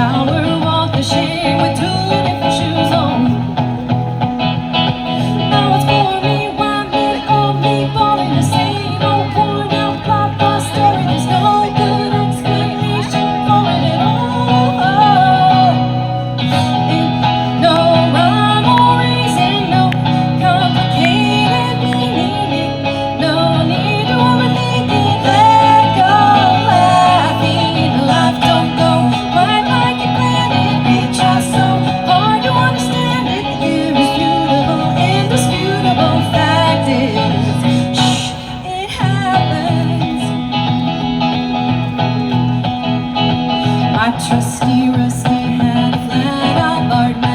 power walk the shame with two different shoes on. Now it's for me, why me, oh me, falling the same old worn out papa story. There's no good explanation for it all. And no rhyme or reason, no complicated meaning, no need to overthink it. Let go, laughing. Life don't go quite like you planned it. We try so hard to understand it. Irrefutable, indisputable fact is, shh, it happens. My trusty rusty had a flat out garden.